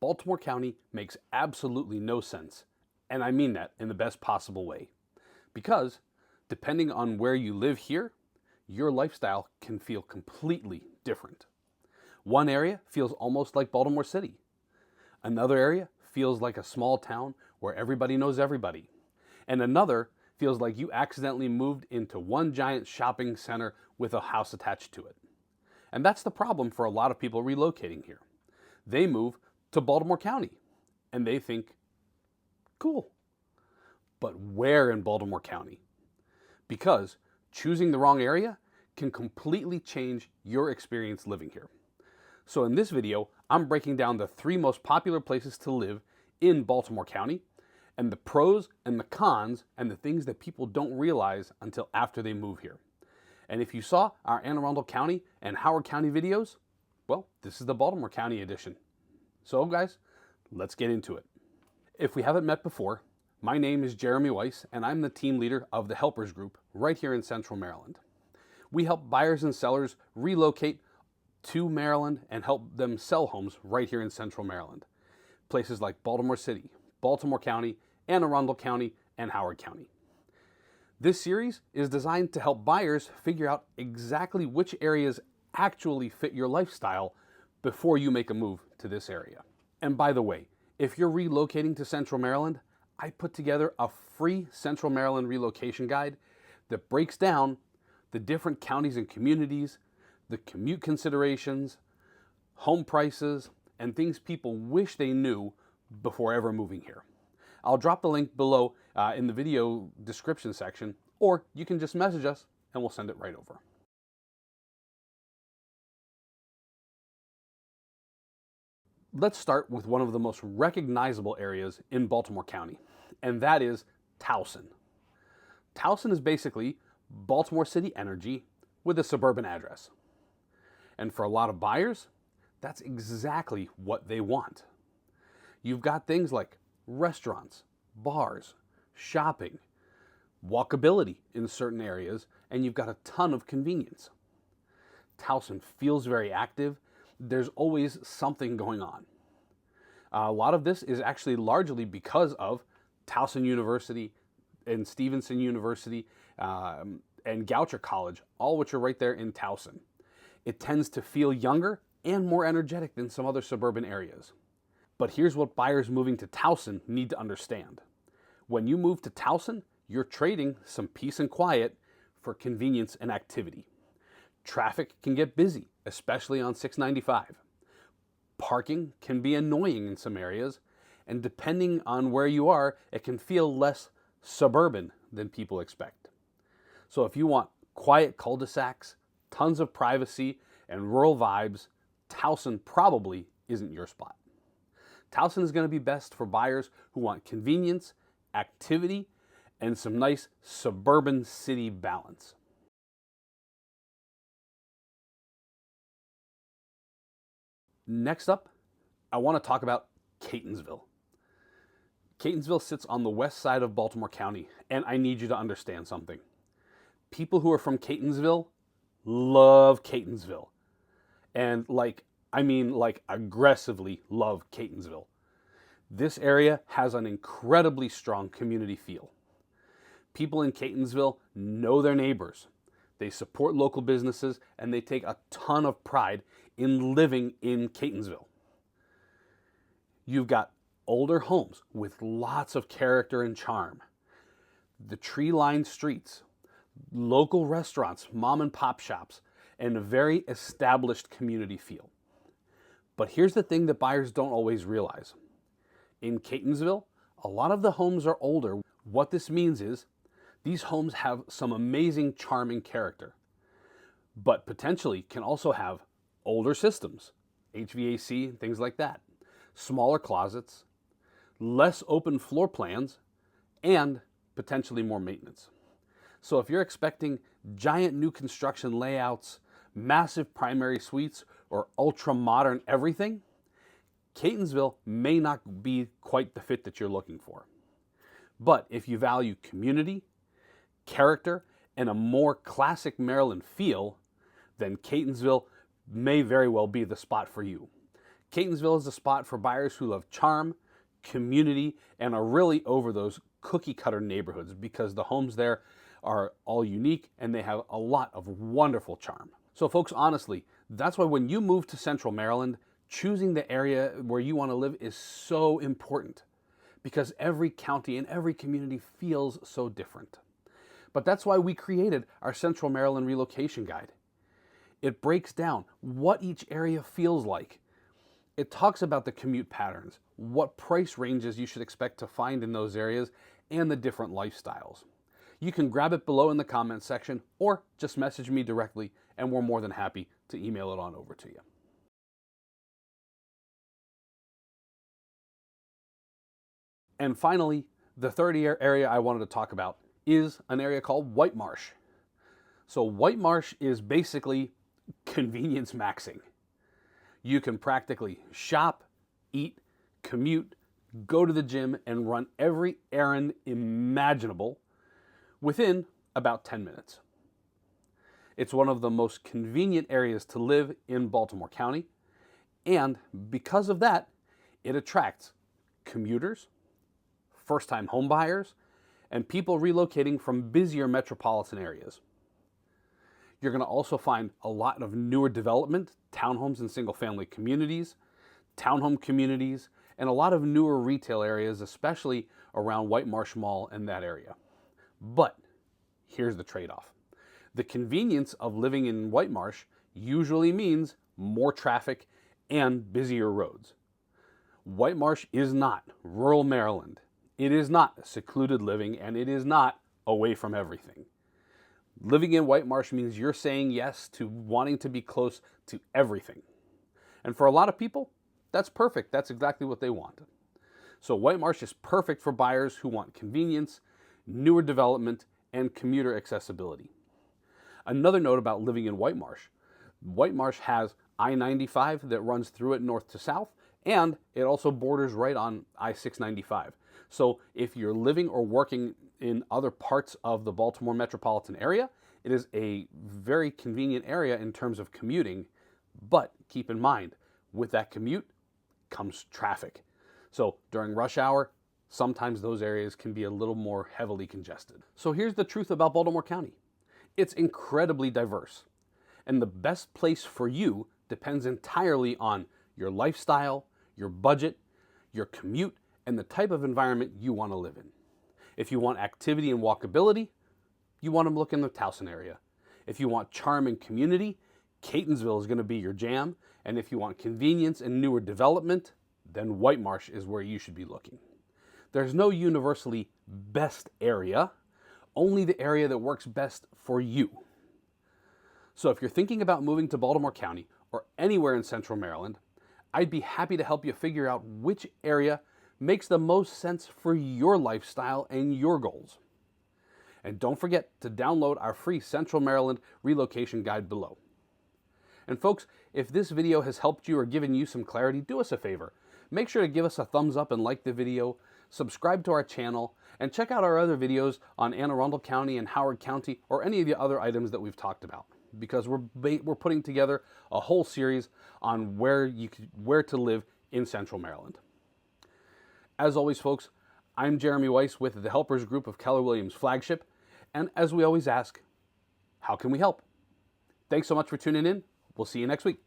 Baltimore County makes absolutely no sense, and I mean that in the best possible way. Because, depending on where you live here, your lifestyle can feel completely different. One area feels almost like Baltimore City. Another area feels like a small town where everybody knows everybody. And another feels like you accidentally moved into one giant shopping center with a house attached to it. And that's the problem for a lot of people relocating here. They move to Baltimore County and they think, cool. But where in Baltimore County? Because choosing the wrong area can completely change your experience living here. So in this video, I'm breaking down the 3 most popular places to live in Baltimore County and the pros and the cons and the things that people don't realize until after they move here. And if you saw our Arundel County and Howard County videos, well, this is the Baltimore County edition. So guys, let's get into it. If we haven't met before, my name is Jeremy Weiss and I'm the team leader of the Helpers Group right here in Central Maryland. We help buyers and sellers relocate to Maryland and help them sell homes right here in Central Maryland. Places like Baltimore City, Baltimore County, and Arundel County, and Howard County. This series is designed to help buyers figure out exactly which areas actually fit your lifestyle before you make a move to this area. And by the way, if you're relocating to Central Maryland, I put together a free Central Maryland relocation guide that breaks down the different counties and communities, the commute considerations, home prices, and things people wish they knew before ever moving here. I'll drop the link below in the video description section, or you can just message us and we'll send it right over. Let's start with one of the most recognizable areas in Baltimore County, and that is Towson. Towson is basically Baltimore City energy with a suburban address. And for a lot of buyers, that's exactly what they want. You've got things like restaurants, bars, shopping, walkability in certain areas, and you've got a ton of convenience. Towson feels very active. There's always something going on. A lot of this is actually largely because of Towson University and Stevenson University and Goucher College, all which are right there in Towson. It tends to feel younger and more energetic than some other suburban areas. But here's what buyers moving to Towson need to understand. When you move to Towson, you're trading some peace and quiet for convenience and activity. Traffic can get busy, especially on 695. Parking can be annoying in some areas, and depending on where you are, it can feel less suburban than people expect. So if you want quiet cul-de-sacs, tons of privacy, and rural vibes, Towson probably isn't your spot. Towson is going to be best for buyers who want convenience, activity, and some nice suburban city balance. Next up, I want to talk about Catonsville. Catonsville sits on the west side of Baltimore County, and I need you to understand something. People who are from Catonsville love Catonsville. And like aggressively love Catonsville. This area has an incredibly strong community feel. People in Catonsville know their neighbors. They support local businesses and they take a ton of pride in living in Catonsville. You've got older homes with lots of character and charm. The tree-lined streets, local restaurants, mom and pop shops, and a very established community feel. But here's the thing that buyers don't always realize. In Catonsville, a lot of the homes are older. What this means is these homes have some amazing, charming character, but potentially can also have older systems, HVAC, things like that, smaller closets, less open floor plans, and potentially more maintenance. So if you're expecting giant new construction layouts, massive primary suites, or ultra-modern everything, Catonsville may not be quite the fit that you're looking for. But if you value community, character, and a more classic Maryland feel, then Catonsville may very well be the spot for you. Catonsville is a spot for buyers who love charm, community, and are really over those cookie cutter neighborhoods because the homes there are all unique and they have a lot of wonderful charm. So folks, honestly, that's why when you move to Central Maryland, choosing the area where you want to live is so important because every county and every community feels so different. But that's why we created our Central Maryland Relocation Guide. It breaks down what each area feels like. It talks about the commute patterns, what price ranges you should expect to find in those areas, and the different lifestyles. You can grab it below in the comments section or just message me directly and we're more than happy to email it on over to you. And finally, the third area I wanted to talk about is an area called White Marsh. So White Marsh is basically convenience maxing. You can practically shop, eat, commute, go to the gym, and run every errand imaginable within about 10 minutes. It's one of the most convenient areas to live in Baltimore County, and because of that, it attracts commuters, first-time home buyers, and people relocating from busier metropolitan areas. You're going to also find a lot of newer development, townhomes and single-family communities, townhome communities, and a lot of newer retail areas, especially around White Marsh Mall and that area. But here's the trade-off. The convenience of living in White Marsh usually means more traffic and busier roads. White Marsh is not rural Maryland. It is not secluded living, and it is not away from everything. Living in White Marsh means you're saying yes to wanting to be close to everything. And for a lot of people, that's perfect. That's exactly what they want. So White Marsh is perfect for buyers who want convenience, newer development, and commuter accessibility. Another note about living in White Marsh has I-95 that runs through it north to south, and it also borders right on I-695. So if you're living or working in other parts of the Baltimore metropolitan area, it is a very convenient area in terms of commuting. But keep in mind, with that commute comes traffic. So during rush hour, sometimes those areas can be a little more heavily congested. So here's the truth about Baltimore County. It's incredibly diverse. And the best place for you depends entirely on your lifestyle, your budget, your commute, and the type of environment you want to live in. If you want activity and walkability, you want to look in the Towson area. If you want charm and community, Catonsville is going to be your jam. And if you want convenience and newer development, then White Marsh is where you should be looking. There's no universally best area, only the area that works best for you. So if you're thinking about moving to Baltimore County or anywhere in Central Maryland, I'd be happy to help you figure out which area makes the most sense for your lifestyle and your goals. And don't forget to download our free Central Maryland Relocation Guide below. And folks, if this video has helped you or given you some clarity, do us a favor. Make sure to give us a thumbs up and like the video, subscribe to our channel, and check out our other videos on Arundel County and Howard County or any of the other items that we've talked about, because we're putting together a whole series on where to live in Central Maryland. As always, folks, I'm Jeremy Weiss with the Helpers Group of Keller Williams Flagship, and as we always ask, how can we help? Thanks so much for tuning in. We'll see you next week.